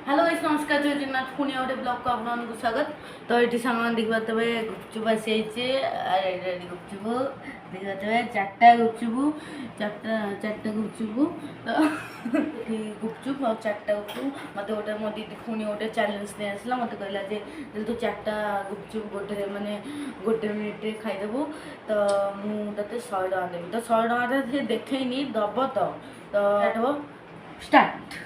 Hello guys नमस्कार जय जगन्नाथ पुणी गोटे ब्लॉग को आपको स्वागत। तो ये सामान देखा तबे गुपचुप आसी गुपचुप देखा तबे चार्टा गुपचुप चार्टा गुपचुप तो गुपचुप और चार्टा गुपचुप मत गोटे मो दीदी पुणी गोटे चैलेंज नहीं आसला मत कहला जे तू चार्टा गुपचुप गोटे माने गोटे मिनिट खाईदेबू तो मुझे 100 टका देवी तो 100 टका देखनी दब तो स्टार्ट।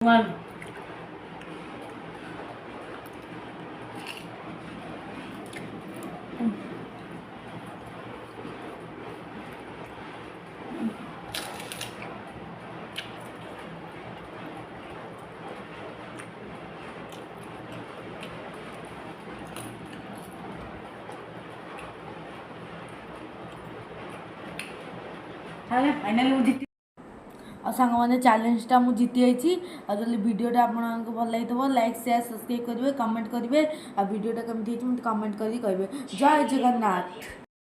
One. फाइनाली मुझे और सांग मैंने चैलेंजटा मुझे जीती आई जल्दी वीडियोटा आपको भल लगी लाइक शेयर सब्सक्राइब करेंगे कमेंट करेंगे आ वीडियोटा कमी मत कमेंट करेंगे जय जगन्नाथ।